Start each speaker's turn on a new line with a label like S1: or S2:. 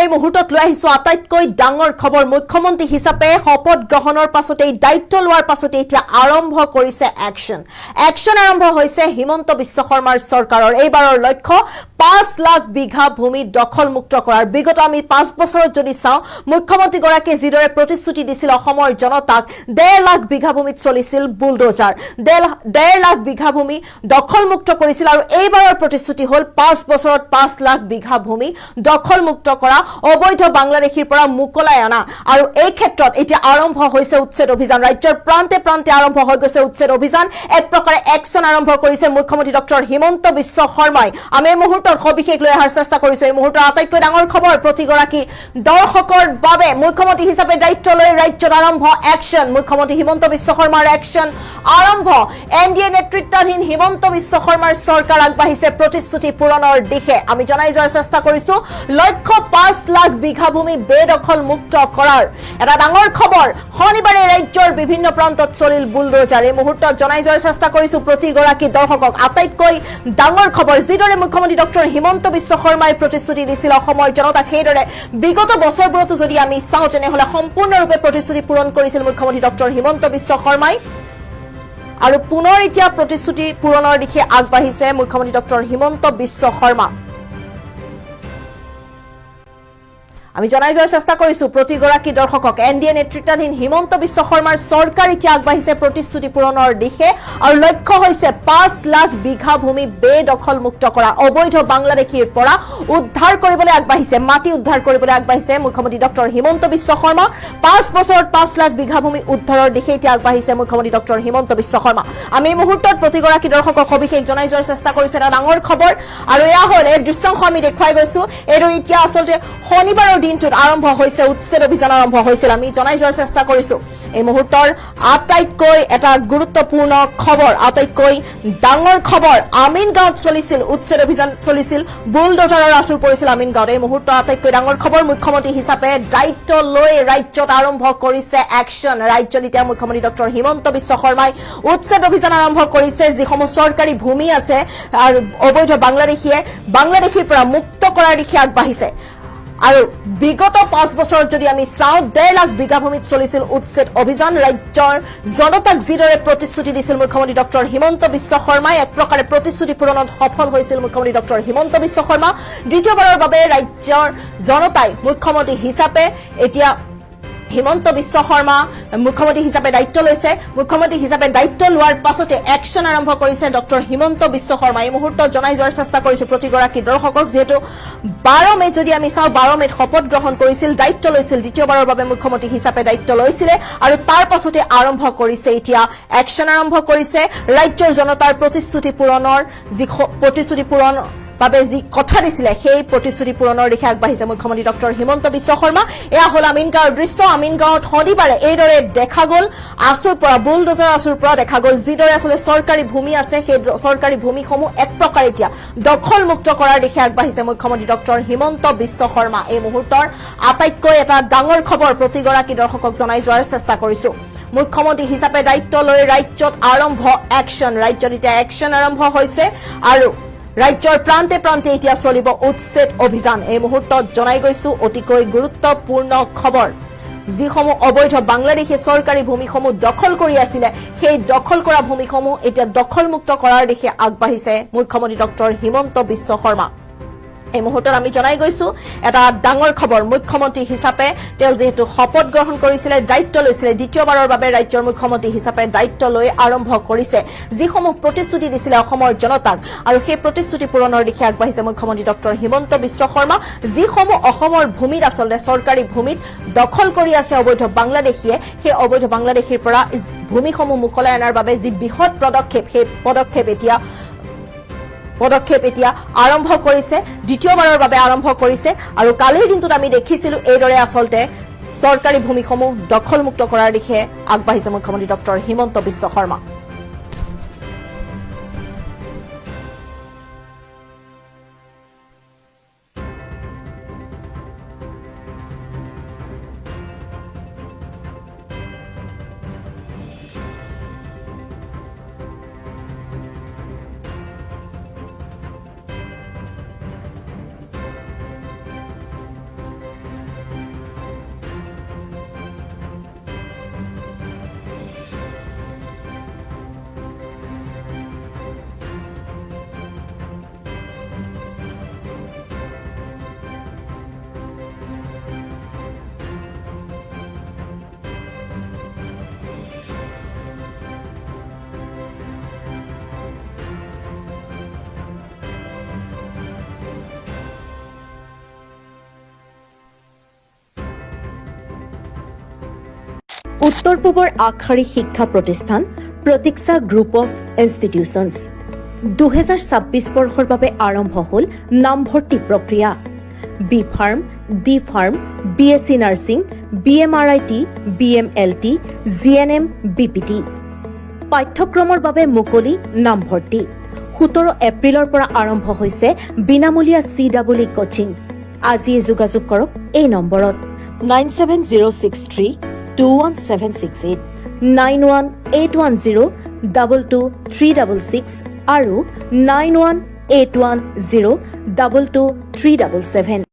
S1: এই মুহূৰ্তত লৈ আহিছো আটাইতকৈ ডাঙৰ খবৰ মুখ্যমন্ত্ৰী হিচাপে শপত গ্ৰহণৰ পাছতে দায়িত্ব লোৱাৰ পাছতে এতিয়া আৰম্ভ কৰিছে একশন আৰম্ভ হৈছে হিমন্ত বিশ্ব শৰ্মাৰ চৰকাৰৰ এইবাৰৰ লক্ষ্য 5 লাখ বিঘা ভূমি দখলমুক্ত কৰাৰ বিগত আমি 5 বছৰত যদি চাও মুখ্যমন্ত্ৰী গৰাকীয়ে যিদৰে প্ৰতিশ্ৰুতি দিছিল অসমৰ জনতাক 1.5 লাখ বিঘা ভূমিত চলিছিল বুলডোজাৰ 1.5 লাখ বিঘা ভূমি দখলমুক্ত কৰিছিল আৰু এইবাৰৰ প্ৰতিশ্ৰুতি হল 5 বছৰত 5 লাখ বিঘা ভূমি দখলমুক্ত কৰা অবৈধ বাংলাদেশীৰ পৰা মুকলাই আনা আৰু এই ক্ষেত্ৰত এতিয়া আৰম্ভ হৈছে উচ্ছেদ অভিযান ৰাজ্যৰ প্ৰান্তে প্ৰান্তে আৰম্ভ হৈ গৈছে উচ্ছেদ অভিযান এক প্ৰকাৰে একশন আৰম্ভ কৰিছে মুখ্যমন্ত্ৰী ডক্টৰ হিমন্ত বিশ্ব শৰ্মাই আমি এই মুহূৰ্তৰ সবিশেষ লৈ অহাৰ চেষ্টা কৰিছো এই মুহূৰ্তৰ আটাইতকৈ ডাঙৰ খবৰ প্ৰতিগৰাকী দৰ্শকৰ বাবে মুখ্যমন্ত্ৰী হিচাপে দায়িত্ব লৈ ৰাজ্যত আৰম্ভ একশন মুখ্যমন্ত্ৰী হিমন্ত বিশ্ব শৰ্মাৰ একশন আৰম্ভ এনডিএ নেতৃত্বাধীন হিমন্ত বিশ্ব শৰ্মাৰ চৰকাৰ আগবাঢ়িছে প্ৰতিশ্ৰুতি পূৰণৰ দিশে আমি জনাই যোৱাৰ চেষ্টা কৰিছো লক্ষ্য 5 লাখ বিঘা ভূমি বেদখল মুক্ত কৰাৰ এটা ডাঙৰ খবৰ শনিবাৰে ৰাজ্যৰ বিভিন্ন প্ৰান্তত চলিল বুলডোজাৰ এই মুহূৰ্তত জনাই যোৱাৰ চেষ্টা কৰিছো প্ৰতিগৰাকী দৰ্শকক আটাইতকৈ ডাঙৰ খবৰ যিদৰে মুখ্যমন্ত্ৰী ডক্টৰ হিমন্ত বিশ্ব শৰ্মাই প্ৰতিশ্ৰুতি দিছিল অসমৰ জনতাক সেইদৰে বিগত বছৰবোৰতো যদি আমি চাওঁ তেনেহলে সম্পূৰ্ণৰূপে প্ৰতিশ্ৰুতি পূৰণ কৰিছিল মুখ্যমন্ত্ৰী ডক্টৰ হিমন্ত বিশ্ব শৰ্মাই আৰু পুনৰ এতিয়া প্ৰতিশ্ৰুতি পূৰণৰ দিশে আগবাঢ়িছে মুখ্যমন্ত্ৰী ডক্টৰ হিমন্ত বিশ্ব শৰ্মা আমি জনাই যোৱাৰ চেষ্টা কৰিছো প্ৰতিগৰাকী দৰ্শকক এনডিএ নেতৃত্বাধীন হিমন্ত বিশ্ব শৰ্মাৰ চৰকাৰ এতিয়া আগবাঢ়িছে প্ৰতিশ্ৰুতি পূৰণৰ দিশে আৰু লক্ষ্য হৈছে 5 লাখ বিঘা ভূমি বেদখল মুক্ত কৰা অবৈধ বাংলাদেশীৰ পৰা উদ্ধাৰ কৰিবলৈ আগবাঢ়িছে মাটি উদ্ধাৰ কৰিবলৈ আগবাঢ়িছে মুখ্যমন্ত্ৰী ডক্টৰ হিমন্ত বিশ্ব শৰ্মা 5 বছৰত 5 লাখ বিঘা ভূমি উদ্ধাৰৰ দিশে এতিয়া আগবাঢ়িছে মুখ্যমন্ত্ৰী ডক্টৰ হিমন্ত বিশ্ব শৰ্মা আমি এই মুহূৰ্তত প্ৰতিগৰাকী দৰ্শকক সবিশেষ জনাই যোৱাৰ চেষ্টা কৰিছো এটা ডাঙৰ খবৰ আৰু এয়া হ'ল এই দৃশ্যাংশ আমি দেখুৱাই গৈছো এইদৰে এতিয়া আচলতে শনিবাৰৰ দিনটোত আৰম্ভ হৈছে উচ্ছেদ অভিযান আৰম্ভ হৈছিল আমি জনাই যোৱাৰ চেষ্টা কৰিছো এই মুহূৰ্তৰ আটাইতকৈ এটা গুৰুত্বপূৰ্ণ খবৰ আটাইতকৈ ডাঙৰ খবৰ আমিনগাঁৱত চলিছিল উচ্ছেদ অভিযান চলিছিল বুলডোজাৰৰ আচুৰ পৰিছিল আমিনগাঁৱত এই মুহূৰ্তৰ আটাইতকৈ ডাঙৰ খবৰ মুখ্যমন্ত্ৰী হিচাপে দায়িত্ব লৈ ৰাজ্যত আৰম্ভ কৰিছে একশন ৰাজ্যত এতিয়া মুখ্যমন্ত্ৰী ডক্টৰ হিমন্ত বিশ্ব শৰ্মাই উচ্ছেদ অভিযান আৰম্ভ কৰিছে যিসমূহ চৰকাৰী ভূমি আছে আৰু অবৈধ বাংলাদেশীৰ পৰা মুক্ত কৰাৰ দিশে আগবাঢ়িছে আৰু বিগত 5 বছৰত যদি আমি চাওঁ 1.5 লাখ বিঘা ভূমিত চলিছিল উচ্ছেদ অভিযান ৰাজ্যৰ জনতাক যিদৰে প্ৰতিশ্ৰুতি দিছিল মুখ্যমন্ত্ৰী ডক্টৰ হিমন্ত বিশ্ব শৰ্মাই এক প্ৰকাৰে প্ৰতিশ্ৰুতি পূৰণত সফল হৈছিল মুখ্যমন্ত্ৰী ডক্টৰ হিমন্ত বিশ্ব শৰ্মা দ্বিতীয়বাৰৰ বাবে ৰাজ্যৰ জনতাই মুখ্যমন্ত্ৰী হিচাপে এতিয়া হিমন্ত বিশ্ব শৰ্মা মুখ্যমন্ত্ৰী হিচাপে দায়িত্ব লৈছে মুখ্যমন্ত্ৰী হিচাপে দায়িত্ব লোৱাৰ পাছতে একশন আৰম্ভ কৰিছে ডক্টৰ হিমন্ত বিশ্ব শৰ্মা এই মুহূৰ্তত জনাই যোৱাৰ চেষ্টা কৰিছো প্ৰতিগৰাকী দৰ্শকক যেহেতু 12 মে যদি আমি চাওঁ 12 মেত শপত গ্ৰহণ কৰিছিল দায়িত্ব লৈছিল দ্বিতীয়বাৰৰ বাবে মুখ্যমন্ত্ৰী হিচাপে দায়িত্ব লৈছিলে আৰু তাৰ পাছতে আৰম্ভ কৰিছে এতিয়া একশন আৰম্ভ কৰিছে ৰাজ্যৰ জনতাৰ প্ৰতিশ্ৰুতি পূৰণ বাবে যি কথা দিছিলে সেই প্ৰতিশ্ৰুতি পূৰণৰ দিশে আগবাঢ়িছে মুখ্যমন্ত্ৰী ডক্টৰ হিমন্ত বিশ্ব শৰ্মা এয়া হ'ল আমিনগাঁৱৰ দৃশ্য আমিনগাঁৱত শনিবাৰে এইদৰে দেখা গ'ল আচুৰ পৰা বুলডোজাৰ আচুৰ পৰা দেখা গ'ল যিদৰে আচলতে চৰকাৰী ভূমি আছে সেই চৰকাৰী ভূমিসমূহ এক প্ৰকাৰ এতিয়া দখলমুক্ত কৰাৰ দিশে আগবাঢ়িছে মুখ্যমন্ত্ৰী ডক্টৰ হিমন্ত বিশ্ব শৰ্মা এই মুহূৰ্তৰ আটাইতকৈ এটা ডাঙৰ খবৰ প্ৰতিগৰাকী দৰ্শকক জনাই যোৱাৰ চেষ্টা কৰিছো মুখ্যমন্ত্ৰী হিচাপে দায়িত্ব লৈ ৰাজ্যত আৰম্ভ একশন ৰাজ্যত এতিয়া একশন আৰম্ভ হৈছে আৰু ৰাজ্যৰ প্ৰান্তে প্ৰান্তে এতিয়া চলিব উচ্ছেদ অভিযান এই মুহূৰ্তত জনাই গৈছো অতিকৈ গুৰুত্বপূৰ্ণ খবৰ যিসমূহ অবৈধ বাংলাদেশী চৰকাৰী ভূমিসমূহ দখল কৰি আছিলে সেই দখল কৰা ভূমিসমূহ এতিয়া দখলমুক্ত কৰাৰ দিশে আগবাঢ়িছে মুখ্যমন্ত্ৰী ডক্টৰ হিমন্ত বিশ্ব শৰ্মা এই মুহূৰ্তত আমি জনাই গৈছো এটা ডাঙৰ খবৰ মুখ্যমন্ত্ৰী হিচাপে তেওঁ যেহেতু শপত গ্ৰহণ কৰিছিলে দায়িত্ব লৈছিলে দ্বিতীয়বাৰৰ বাবে ৰাজ্যৰ মুখ্যমন্ত্ৰী হিচাপে দায়িত্ব লৈ আৰম্ভ কৰিছে যিসমূহ প্ৰতিশ্ৰুতি দিছিলে অসমৰ জনতাক আৰু সেই প্ৰতিশ্ৰুতি পূৰণৰ দিশে আগবাঢ়িছে মুখ্যমন্ত্ৰী ডক্টৰ হিমন্ত বিশ্ব শৰ্মা যিসমূহ অসমৰ ভূমিত আচলতে চৰকাৰী ভূমিত দখল কৰি আছে অবৈধ বাংলাদেশীয়ে সেই অবৈধ বাংলাদেশীৰ পৰা ভূমিসমূহ মুকলাই অনাৰ বাবে যি বৃহৎ পদক্ষেপ সেই পদক্ষেপ এতিয়া আৰম্ভ কৰিছে দ্বিতীয়বাৰৰ বাবে আৰম্ভ কৰিছে আৰু কালিৰ দিনটোত আমি দেখিছিলো এইদৰে আচলতে চৰকাৰী ভূমিসমূহ দখলমুক্ত কৰাৰ দিশে আগবাঢ়িছে মুখ্যমন্ত্ৰী ডক্টৰ হিমন্ত বিশ্ব শৰ্মা উত্তৰ পূবৰ আগশাৰী শিক্ষা প্ৰতিষ্ঠান প্ৰতীক্ষা গ্ৰুপ অফ ইনষ্টিটিউচনছ 2026 বৰ্ষৰ বাবে আৰম্ভ হ'ল নামভৰ্তি প্ৰক্ৰিয়া B pharm D pharm BSc nursing BMRIT BMLT GNM BPT পাঠ্যক্ৰমৰ বাবে মুকলি নামভৰ্তি 17 এপ্ৰিলৰ পৰা আৰম্ভ হৈছে বিনামূলীয়া CWE কোচিং আজিয়ে যোগাযোগ কৰক এই নম্বৰত 9706321768 9181022366 আৰু 9181022377